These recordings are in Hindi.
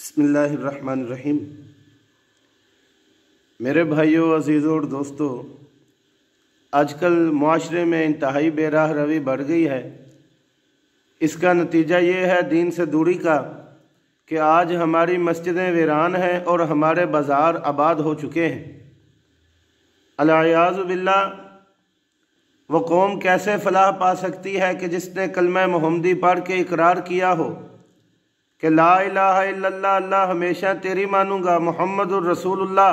बिस्मिल्लाहिर्रहमानिर्रहीम। मेरे भाइयों, अजीज़ों और दोस्तों, आजकल मुआशरे में इंतहाई बेराह रवी बढ़ गई है। इसका नतीजा ये है दीन से दूरी का कि आज हमारी मस्जिदें वीरान हैं और हमारे बाज़ार आबाद हो चुके हैं। अल-इयाज़ु बिल्लाह। वो कौम कैसे फ़लाह पा सकती है कि जिसने कलमा मुहम्मदी पढ़ के इकरार किया हो कि ला इलाहा इल्लल्लाह, अल्लाह हमेशा तेरी मानूंगा, मुहम्मदुर रसूलुल्लाह,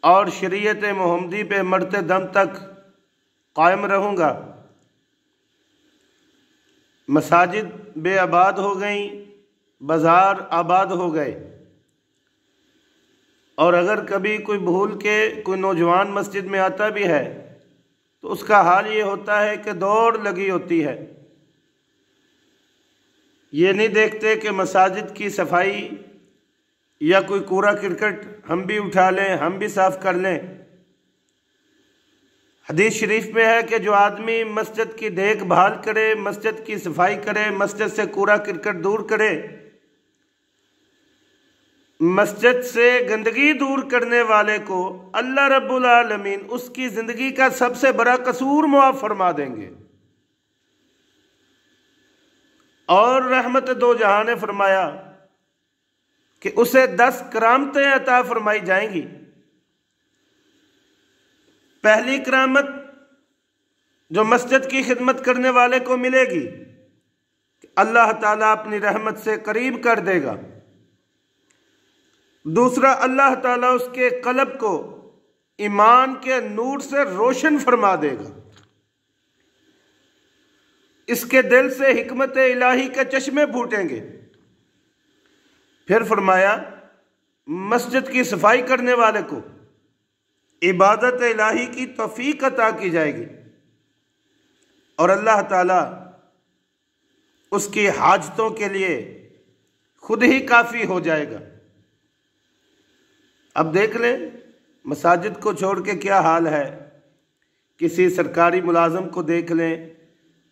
और शरीयत मुहम्मदी पे मरते दम तक कायम रहूँगा। मसाजिद बेआबाद हो गई, बाज़ार आबाद हो गए। और अगर कभी कोई भूल के कोई नौजवान मस्जिद में आता भी है तो उसका हाल ये होता है कि दौड़ लगी होती है। ये नहीं देखते कि मसाजिद की सफाई या कोई कूड़ा करकट हम भी उठा लें, हम भी साफ कर लें। हदीस शरीफ में है कि जो आदमी मस्जिद की देखभाल करे, मस्जिद की सफाई करे, मस्जिद से कूड़ा करकट दूर करे, मस्जिद से गंदगी दूर करने वाले को अल्लाह रब्बुल आलमीन उसकी ज़िंदगी का सबसे बड़ा कसूर मुआफ़ फरमा देंगे। और रहमत दो जहां ने फरमाया कि उसे 10 करामतें अता फरमाई जाएंगी। पहली करामत जो मस्जिद की खिदमत करने वाले को मिलेगी, अल्लाह ताला अपनी रहमत से करीब कर देगा। दूसरा, अल्लाह ताला उसके कल्ब को ईमान के नूर से रोशन फरमा देगा। इसके दिल से हिकमत इलाही के चश्मे फूटेंगे। फिर फरमाया, मस्जिद की सफाई करने वाले को इबादत इलाही की तौफीक अता की जाएगी और अल्लाह ताला उसकी हाजतों के लिए खुद ही काफ़ी हो जाएगा। अब देख लें, मसाजिद को छोड़ के क्या हाल है। किसी सरकारी मुलाजम को देख लें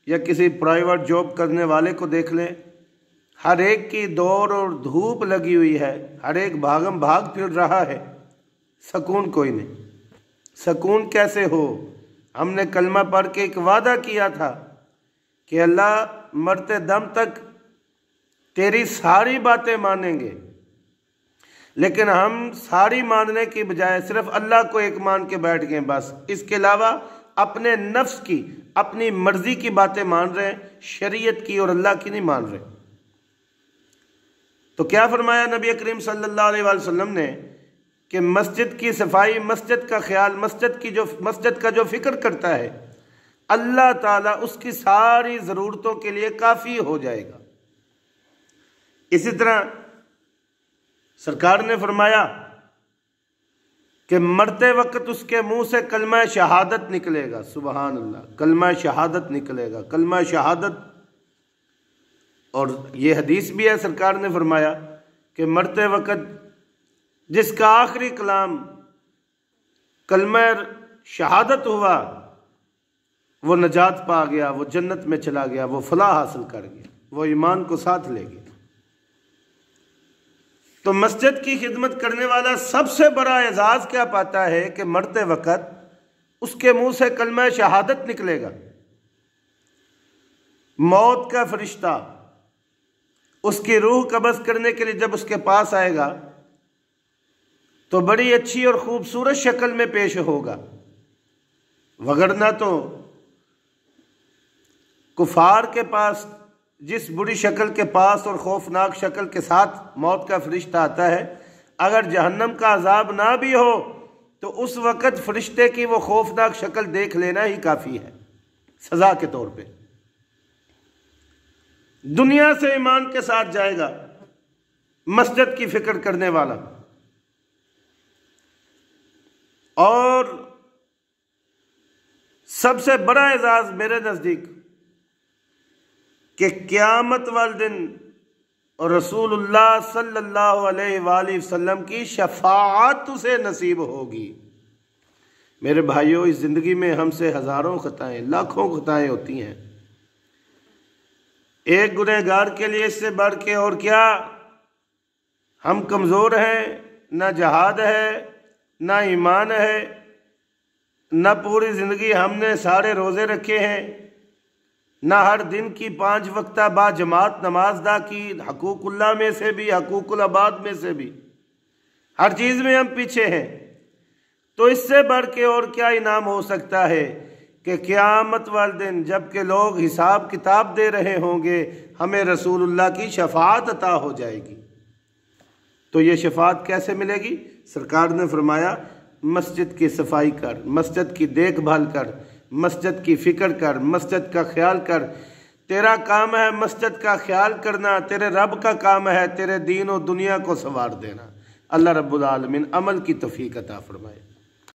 या किसी प्राइवेट जॉब करने वाले को देख लें, हर एक की दौड़ और धूप लगी हुई है, हर एक भागम भाग फिर रहा है, सुकून कोई नहीं। सुकून कैसे हो? हमने कलमा पढ़ के एक वादा किया था कि अल्लाह मरते दम तक तेरी सारी बातें मानेंगे, लेकिन हम सारी मानने की बजाय सिर्फ अल्लाह को एक मान के बैठ गए बस। इसके अलावा अपने नफ्स की, अपनी मर्जी की बातें मान रहे हैं, शरीयत की और अल्लाह की नहीं मान रहे। तो क्या फरमाया नबी करीम सल्लल्लाहु अलैहि वसल्लम ने कि मस्जिद की सफाई, मस्जिद का ख्याल, मस्जिद का जो फिक्र करता है, अल्लाह ताला उसकी सारी ज़रूरतों के लिए काफ़ी हो जाएगा। इसी तरह सरकार ने फरमाया कि मरते वक्त उसके मुंह से कलमा शहादत निकलेगा। सुबहान अल्लाह, कलमा शहादत निकलेगा, कलमा शहादत। और ये हदीस भी है, सरकार ने फरमाया कि मरते वक्त जिसका आखिरी कलाम कलमा शहादत हुआ वो नजात पा गया, वो जन्नत में चला गया, वो फलाह हासिल कर गया, वो ईमान को साथ ले गया। तो मस्जिद की खिदमत करने वाला सबसे बड़ा एजाज क्या पाता है कि मरते वक्त उसके मुंह से कलमा शहादत निकलेगा। मौत का फरिश्ता उसकी रूह कब्ज़ करने के लिए जब उसके पास आएगा तो बड़ी अच्छी और खूबसूरत शक्ल में पेश होगा, वगरना तो कुफार के पास जिस बुरी शक्ल के पास और खौफनाक शक्ल के साथ मौत का फरिश्ता आता है, अगर जहन्नम का अजाब ना भी हो तो उस वक़्त फरिश्ते की वो खौफनाक शक्ल देख लेना ही काफ़ी है सज़ा के तौर पे। दुनिया से ईमान के साथ जाएगा मस्जिद की फिक्र करने वाला। और सबसे बड़ा एजाज़ मेरे नज़दीक कि क़यामत वाले दिन रसूलुल्लाह सल्लल्लाहु अलैहि वसल्लम की शफाअत उसे नसीब होगी। मेरे भाइयों, इस ज़िंदगी में हमसे हज़ारों खताएं, लाखों खताएं होती हैं। एक गुनहगार के लिए इससे बढ़ के और क्या हम कमज़ोर हैं, ना जहाद है, ना ईमान है, ना पूरी ज़िंदगी हमने सारे रोज़े रखे हैं, ना हर दिन की 5 वक्ता बा जमात नमाज दा की, हकूकुल्लाह में से भी, हकूकुल अबाद में से भी, हर चीज़ में हम पीछे हैं। तो इससे बढ़ के और क्या इनाम हो सकता है कि क़यामत वाले दिन जबकि लोग हिसाब किताब दे रहे होंगे, हमें रसूलुल्लाह की शफाअत अता हो जाएगी। तो ये शफाअत कैसे मिलेगी? सरकार ने फरमाया, मस्जिद की सफाई कर, मस्जिद की देखभाल कर, मस्जिद की फ़िक्र कर, मस्जिद का ख्याल कर। तेरा काम है मस्जिद का ख्याल करना, तेरे रब का काम है तेरे दीन और दुनिया को संवार देना। अल्लाह रब्बुल आलमीन अमल की तौफीक अता फरमाए।